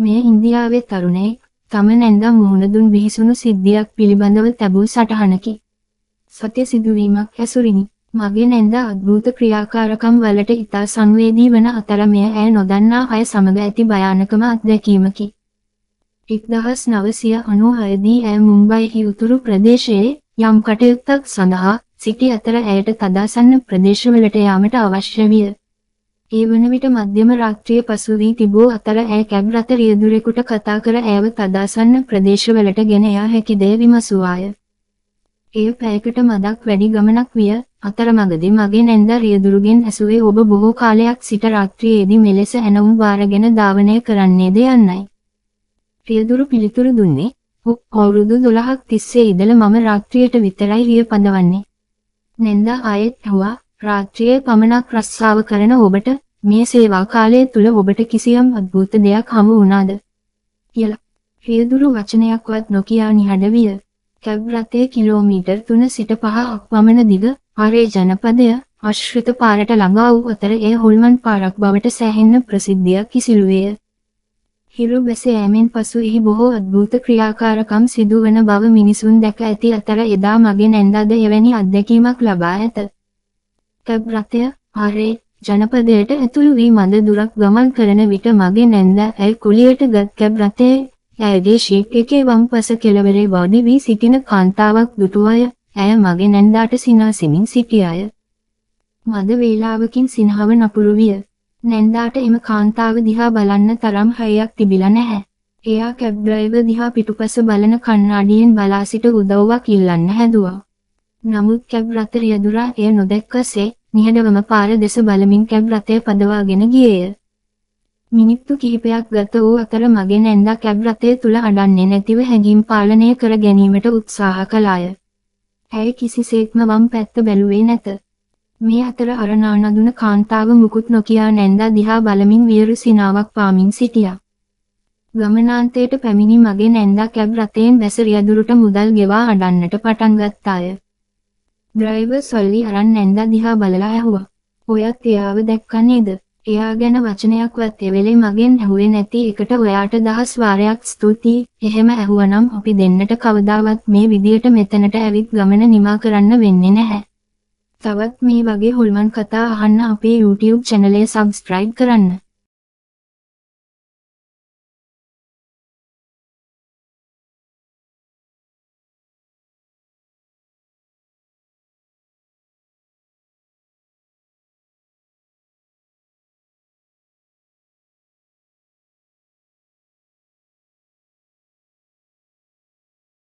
මේ ඉන්දියාවේ තරුණයෙක් තම නැන්දා මුහුණ දුන් විහිසුණු සිද්ධියක් පිළිබඳව තැබූ සටහනකි. සත්‍ය සිදුවීමක් ඇසුරිනි. මගේ නැන්දා අద్භූත ක්‍රියාකාරකම් වලට ඉතා සංවේදී වන අතර මෙය ඇය නොදන්නා අය සමග ඇති භයානකම අත්දැකීමකි. 1996 දී ඇය මුම්බයිහි උතුරු ප්‍රදේශයේ යම් කටයුත්තක් සඳහා සිටි අතර ඇයට තදාසන්න ප්‍රදේශවලට යාමට අවශ්‍ය විය. ඒ වන විට මධ්‍යම රාත්‍රිය පසු වී තිබූ අතර ඇය කැබ් රථ රියදුරෙකුට කතා කර ඇයව තදාසන්න ප්‍රදේශවලට ගෙන යා හැකි දේ විමසුවාය. එය පැයකට මදක් වැඩි ගමනක් විය. අතරමඟදී මගේ නැන්දා රියදුරුගෙන් ඇසුවේ ඔබ බොහෝ කාලයක් සිට රාත්‍රියේදී මෙලෙස ඇනවුම් බාරගෙන ධාවනය කරන්නේද යන්නයි. රියදුරු පිළිතුරු දුන්නේ, අවුරුදු 12ක් තිස්සේ ඉඳලා මම රාත්‍රියට විතරයි රිය පදවන්නේ. නැන්දා ආයෙත් ඇහුවා, රාත්‍රියේ පමණක් රස්සාව කරන ඔබට මේ සේවා කාලය තුල ඔබට කිසියම් අద్භූත දෙයක් හමු වුණාද කියලා. රියදුරු වචනයක්වත් නොකියා නිහඬ විය. කැබ් රථයේ කිලෝමීටර් 3 සිට 5ක් පමණ දිග ආරේ ජනපදය ආශ්‍රිත පාරට ළඟා වූ අතර එය හොල්මන් පාරක් බවට සෑහෙන ප්‍රසිද්ධියක් කිසිලුවේය. හිරු බැස යෑමෙන් පසු එහි බොහෝ අద్භූත ක්‍රියාකාරකම් සිදුවන බව මිනිසුන් දැක ඇති අතර එදා මගේ නැන්දාද එවැනි අත්දැකීමක් ලබා ඇත. කැබ් රථය ආරේ ජනපදයට ඇතුළු වී මඳ දුරක් ගමන් කරන විට මගේ නැන්දා ඇය කුලියට ගත් කැබ් රථයේ ඇයගේ ෂීට් එකේ වම් පස කෙළවරේ වාඩි වී සිටින කාන්තාවක් දුටුවාය. ඇය මගේ නැන්දාට සිනාසෙමින් සිටියාය. මද වේලාවකින් සිනහව නපුරු විය. නැන්දාට එම කාන්තාව දිහා බලන්න තරම් හයියක් තිබිලා නැහැ. එයා කැබ් ඩ්‍රයිවර් දිහා පිටුපස බලන කණ්ණාඩියෙන් බලා සිට උදව්වක් ඉල්ලන්න හැදුවා. නමුත් කැබ් රථ රියදුරා එය නොදැක්කසේ නිහඬවම පාර දෙස බලමින් කැබ් රථය පදවාගෙන ගියේය. මිනිත්තු කිහිපයක් ගත වූ අතර මගේ නැන්දා කැබ් රථය තුල අඩන්නේ නැතිව හැඟීම් පාලනය කර ගැනීමට උත්සාහ කළාය. ඇය කිසිසේත්ම වම් පැත්ත බැලුවේ නැත. මේ අතර අර නානදුන කාන්තාව මුකුත් නොකියා නැන්දා දිහා බලමින් වියරු සිනාවක් පාමින් සිටියා. ගමනාන්තයට පැමිණි මගේ නැන්දා කැබ් රථයෙන් බැස රියදුරට මුදල් ගෙවා අඩන්නට පටන් ගත්තාය. ඩ්‍රයිවර් සොල්ලි අරන් නැන්දා දිහා බලලා ඇහුවා, ඔයත් එයාව දැක්කා නේද? එයා ගැන වචනයක්වත් එවෙලේ මගෙන් ඇහුවේ නැති එකට ඔයාට 10 වාරයක් ස්තුතියි. එහෙම ඇහුවනම් අපි දෙන්නට කවදාවත් මේ විදියට මෙතනට ඇවිත් ගමන නිමා කරන්න වෙන්නේ නැහැ. තවත් මේ වගේ හොල්මන් කතා අහන්න අපේ YouTube channel එක subscribe කරන්න.